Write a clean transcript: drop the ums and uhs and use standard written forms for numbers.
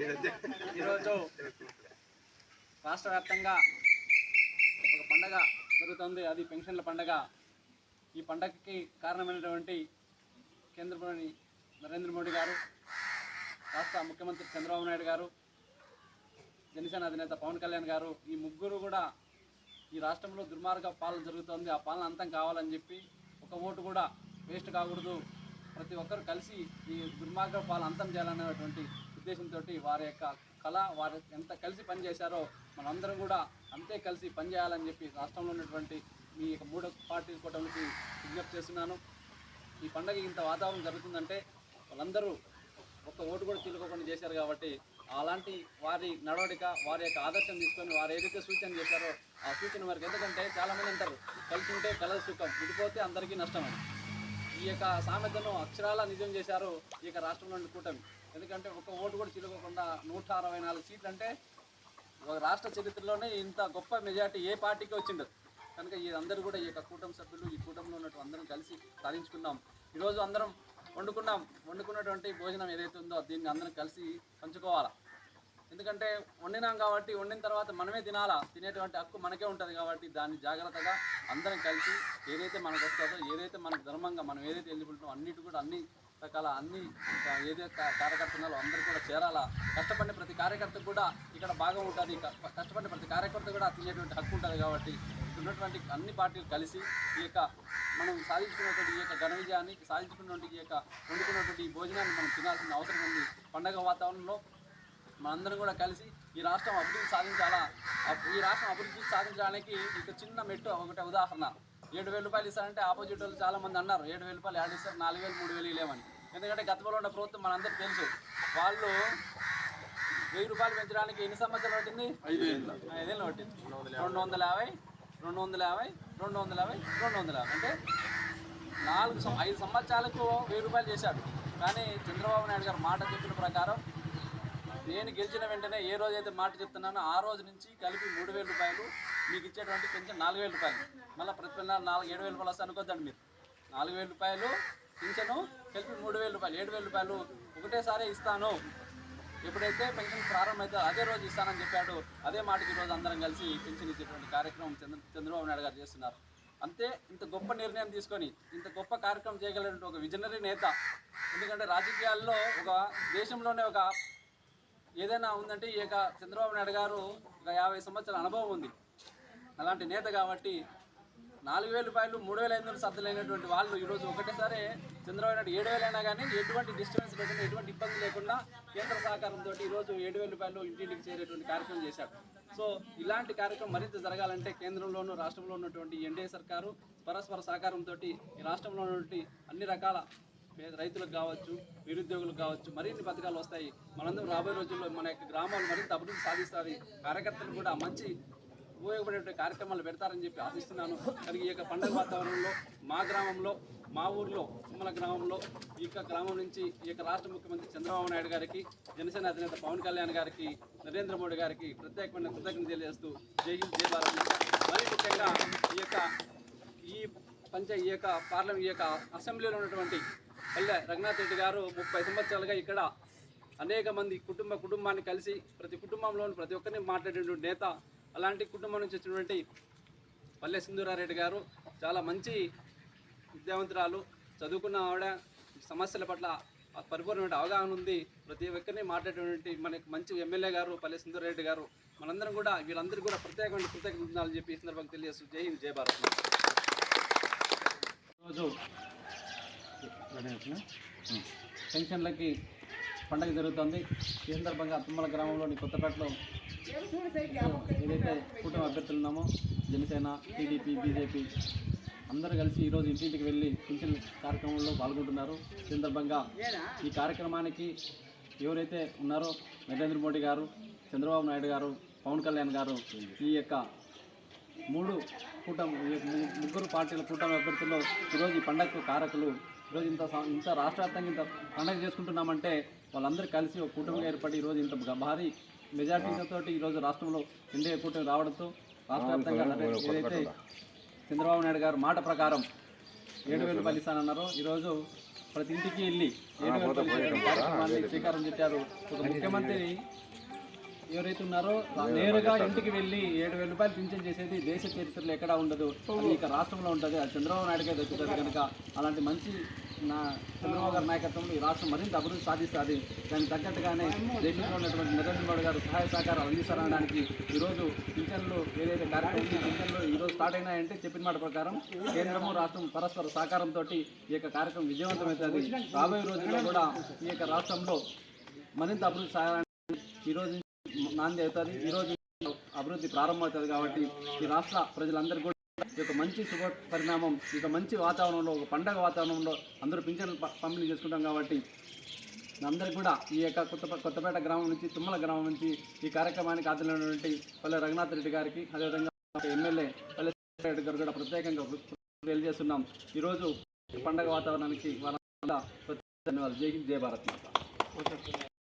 ఈరోజు రాష్ట్ర వ్యాప్తంగా ఒక పండగ జరుగుతుంది, అది పెన్షన్ల పండగ. ఈ పండగకి కారణమైనటువంటి కేంద్రంలోని నరేంద్ర మోడీ గారు, రాష్ట్ర ముఖ్యమంత్రి చంద్రబాబు నాయుడు గారు, జనసేన అధినేత పవన్ కళ్యాణ్ గారు, ఈ ముగ్గురు కూడా ఈ రాష్ట్రంలో దుర్మార్గ పాలన జరుగుతుంది, ఆ పాలన అంతం కావాలని చెప్పి ఒక ఓటు కూడా వేస్ట్ కాకూడదు, ప్రతి ఒక్కరు కలిసి ఈ దుర్మార్గ పాలన అంతం చేయాలనేటువంటి ఉద్దేశంతో వారి యొక్క కళ, వారు ఎంత కలిసి పనిచేశారో మనందరం కూడా అంతే కలిసి పనిచేయాలని చెప్పి రాష్ట్రంలో ఉన్నటువంటి మీ యొక్క 3 పార్టీ కూటమికి విజ్ఞప్తి చేస్తున్నాను. ఈ పండగ ఇంత వాతావరణం జరుగుతుందంటే వాళ్ళందరూ ఒక్క ఓటు కూడా చీలుకోకుండా చేశారు కాబట్టి అలాంటి వారి నడవడిక, వారి యొక్క ఆదర్శం తీసుకొని వారు ఏదైతే సూచన చేశారో ఆ సూచన వారికి, ఎందుకంటే చాలామంది అంటారు కలిసి ఉంటే కలదు సుఖం, విడిపోతే అందరికీ నష్టం అని. ఈ యొక్క సామెతను అక్షరాల నిజం చేశారు ఈ యొక్క రాష్ట్రంలోని కూటమి. ఎందుకంటే ఒక్క ఓటు కూడా చీలుకోకుండా 164 సీట్లు అంటే ఒక రాష్ట్ర చరిత్రలోనే ఇంత గొప్ప మెజార్టీ ఏ పార్టీకి వచ్చిండదు. కనుక ఈ అందరూ కూడా ఈ యొక్క కూటమి సభ్యులు, ఈ కూటమిలో ఉన్నట్టు అందరం కలిసి సాధించుకున్నాం. ఈరోజు అందరం వండుకున్నటువంటి భోజనం ఏదైతే ఉందో దీన్ని అందరం కలిసి పంచుకోవాలా. ఎందుకంటే వండినాం కాబట్టి వండిన తర్వాత మనమే తినాలా, తినేటువంటి హక్కు మనకే ఉంటుంది కాబట్టి దాన్ని జాగ్రత్తగా అందరం కలిసి ఏదైతే మనకు వస్తుందో, ఏదైతే మనకు ధర్మంగా మనం ఏదైతే ఎలిజిబిలిటీ అన్నిటి కూడా అన్ని రకాల అన్ని ఏదైతే కార్యకర్తలు అందరూ కూడా చేరాలా. కష్టపడిన ప్రతి కార్యకర్తకు కూడా ఇక్కడ భాగం ఉంటుంది, కష్టపడిన ప్రతి కార్యకర్త కూడా తినేటువంటి హక్కు ఉంటుంది కాబట్టి ఉన్నటువంటి అన్ని పార్టీలు కలిసి ఈ యొక్క మనం సాధించుకున్నటువంటి ఈ యొక్క ఘన విజయాన్ని, సాధించుకున్నటువంటి ఈ యొక్క వండుకున్నటువంటి ఈ భోజనాన్ని మనం తినాల్సిన అవసరం ఉంది. పండగ వాతావరణంలో మనందరం కూడా కలిసి ఈ రాష్ట్రం అభివృద్ధి సాధించాలా. ఈ రాష్ట్రం అభివృద్ధి సాధించడానికి ఇక చిన్న మెట్టు ఒకటే ఉదాహరణ. 7,000 రూపాయలు ఇస్తారంటే ఆపోజిట్ వాళ్ళు చాలామంది అన్నారు 7,000 రూపాయలు యాడ్ ఇస్తారు, 4,000 3,000 ఇలేమని. ఎందుకంటే గతంలో ఉన్న ప్రభుత్వం మనందరికీ తెలుసు, వాళ్ళు 1,000 రూపాయలు పెంచడానికి ఎన్ని సంవత్సరాలు పట్టింది? 5 ఏళ్ళు పట్టింది. 250, 250, 250, 250 అంటే 5 సంవత్సరాలకు 1,000 రూపాయలు చేశాడు. కానీ చంద్రబాబు నాయుడు గారు మాట చెప్పిన ప్రకారం నేను గెలిచిన వెంటనే ఏ రోజైతే మాట చెప్తున్నానో ఆ రోజు నుంచి కలిపి 3,000 రూపాయలు మీకు ఇచ్చేటువంటి పెన్షన్ 4,000 రూపాయలు. మళ్ళీ ప్రతి నెల 7,000 రూపాయలు వస్తే అనుకోద్దండి మీరు. 4,000 రూపాయలు పింఛను కలిపి 3,000 రూపాయలు, 7,000 రూపాయలు ఒకటేసారి ఇస్తాను, ఎప్పుడైతే పెన్షన్ ప్రారంభమైతే అదే రోజు ఇస్తానని చెప్పాడు. అదే మాటకి ఈరోజు అందరం కలిసి పెన్షన్ ఇచ్చేటువంటి కార్యక్రమం చంద్రబాబు నాయుడు గారు చేస్తున్నారు. అంతే ఇంత గొప్ప నిర్ణయం తీసుకొని ఇంత గొప్ప కార్యక్రమం చేయగలిగినటువంటి ఒక విజనరీ నేత. ఎందుకంటే రాజకీయాల్లో ఒక దేశంలోనే ఒక ఏదైనా ఉందంటే ఈ యొక్క చంద్రబాబు నాయుడు గారు ఒక 50 సంవత్సరాల అనుభవం ఉంది. అలాంటి నేత కాబట్టి 4,000 రూపాయలు 3,500 సర్దులైనటువంటి వాళ్ళు ఈరోజు ఒకటేసారి చంద్రబాబు నాయుడు 7,000 అయినా కానీ ఎటువంటి డిస్టర్బెన్స్ లేకుండా, ఎటువంటి ఇబ్బంది లేకుండా కేంద్ర సహకారంతో ఈరోజు 7,000 రూపాయలు ఇంటింటికి చేరేటువంటి కార్యక్రమం చేశాడు. సో ఇలాంటి కార్యక్రమం మరింత జరగాలంటే కేంద్రంలోనూ రాష్ట్రంలో ఉన్నటువంటి ఎన్డీఏ సర్కారు పరస్పర సహకారంతో ఈ రాష్ట్రంలో ఉన్నటువంటి అన్ని రకాల రైతులకు కావచ్చు, నిరుద్యోగులకు కావచ్చు మరిన్ని పథకాలు వస్తాయి. మనందరం రాబోయే రోజుల్లో మన యొక్క గ్రామాలు మరింత అభివృద్ధి సాధిస్తారు. కార్యకర్తలు కూడా మంచి ఉపయోగపడే కార్యక్రమాలు పెడతారని చెప్పి ఆశిస్తున్నాను. కానీ ఈ యొక్క పండుగ వాతావరణంలో మా గ్రామంలో, మా ఊర్లో తుమ్మల గ్రామంలో ఈ యొక్క గ్రామం నుంచి ఈ యొక్క రాష్ట్ర ముఖ్యమంత్రి చంద్రబాబు నాయుడు గారికి, జనసేన అధినేత పవన్ కళ్యాణ్ గారికి, నరేంద్ర మోడీ గారికి ప్రత్యేకమైన కృతజ్ఞతలు తెలియజేస్తూ జై హింద్ జై భారత్. మరీ ముఖ్యంగా ఈ యొక్క పార్లమెంట్, ఈ యొక్క అసెంబ్లీలో ఉన్నటువంటి పల్లె రఘునాథ్ రెడ్డి గారు 30 సంవత్సరాలుగా ఇక్కడ అనేక మంది కుటుంబాన్ని కలిసి ప్రతి కుటుంబంలోని ప్రతి ఒక్కరిని మాట్లాడేటువంటి నేత. అలాంటి కుటుంబం నుంచి వచ్చినటువంటి పల్లె సింధూరారెడ్డి గారు చాలా మంచి విద్యావంతురాలు, చదువుకున్న ఆవిడ, సమస్యల పట్ల పరిపూర్ణమైన అవగాహన ఉంది. ప్రతి ఒక్కరిని మాట్లాడేటువంటి మనకి మంచి ఎమ్మెల్యే గారు పల్లె సింధూరారెడ్డి గారు. మనందరం కూడా వీళ్ళందరికీ కూడా ప్రత్యేకమైన కృతజ్ఞతలు చెప్పి ఈ సందర్భంగా తెలియజేస్తూ జై హింద్ జై భారత్. రోజు పెన్షన్లకి పండగ జరుగుతుంది. ఈ సందర్భంగా తుమ్మల గ్రామంలోని కొత్తపేటలో ఏదైతే కూటమి అభ్యర్థులు ఉన్నామో జనసేన, టీడీపీ, బీజేపీ అందరూ కలిసి ఈరోజు ఇంటింటికి వెళ్ళి పెన్షన్ కార్యక్రమంలో పాల్గొంటున్నారు. ఈ సందర్భంగా ఈ కార్యక్రమానికి ఎవరైతే ఉన్నారో నరేంద్ర మోడీ గారు, చంద్రబాబు నాయుడు గారు, పవన్ కళ్యాణ్ గారు, ఈ యొక్క ముగ్గురు పార్టీల కూటమి అభ్యర్థుల్లో ఈరోజు ఈ పండగకు కారకులు. ఈరోజు ఇంత రాష్ట్ర వ్యాప్తంగా ఇంత పండగ చేసుకుంటున్నామంటే వాళ్ళందరూ కలిసి ఒక కూటమిగా ఏర్పడి ఈరోజు ఇంత భారీ మెజార్టీతో ఈరోజు రాష్ట్రంలో ఎన్డీఏ కూటమి రావడంతో రాష్ట్ర వ్యాప్తంగా ఏదైతే చంద్రబాబు నాయుడు గారు మాట ప్రకారం 7,000 రూపాయలు ఇస్తానన్నారో ఈరోజు ప్రతి ఇంటికి వెళ్ళి 7,000 రూపాయలు కార్యక్రమాన్ని శ్రీకారం చుట్టారు. ఒక ముఖ్యమంత్రి ఎవరైతే ఉన్నారో నేరుగా ఇంటికి వెళ్ళి 7,000 రూపాయలు పింఛన్ చేసేది దేశ చరిత్రలో ఎక్కడా ఉండదు. అది ఇక రాష్ట్రంలో ఉంటుంది. అది చంద్రబాబు నాయుడుకే దక్కుతుంది. కనుక అలాంటి మంచి చంద్రబాబు గారి నాయకత్వంలో ఈ రాష్ట్రం మరింత అభివృద్ధి సాధిస్తుంది. దానికి తగ్గట్టుగానే దేశంలో ఉన్నటువంటి నరేంద్ర మోడీ గారు సహాయ సహకారాలు అందిస్తారనడానికి ఈరోజు పింఛన్లు ఏదైతే కార్యక్రమం పింఛన్లు ఈరోజు స్టార్ట్ అయినాయంటే చెప్పిన మాట ప్రకారం కేంద్రము రాష్ట్రం పరస్పర సహకారంతో ఈ యొక్క కార్యక్రమం విజయవంతమవుతుంది. రాబోయే రోజుల్లో కూడా ఈ యొక్క రాష్ట్రంలో మరింత అభివృద్ధి సాగాలని ఈరోజు నాంది అవుతుంది. ఈరోజు అభివృద్ధి ప్రారంభమవుతుంది. కాబట్టి ఈ రాష్ట్ర ప్రజలందరూ కూడా ఈ యొక్క మంచి శుభ పరిణామం, ఈ యొక్క మంచి వాతావరణంలో, ఒక పండగ వాతావరణంలో అందరూ పింఛన్లు పంపిణీ చేసుకుంటాం. కాబట్టి అందరికీ కూడా ఈ యొక్క కొత్తపేట గ్రామం నుంచి, తుమ్మల గ్రామం నుంచి ఈ కార్యక్రమానికి హాజరైనటువంటి పల్లె రఘునాథ్ రెడ్డి గారికి, అదేవిధంగా ఎమ్మెల్యే పల్లె రెడ్డి గారు కూడా ప్రత్యేకంగా తెలియజేస్తున్నాం. ఈరోజు పండగ వాతావరణానికి వాళ్ళ ధన్యవాదాలు. జై హింద్, జై భారత్ మాత.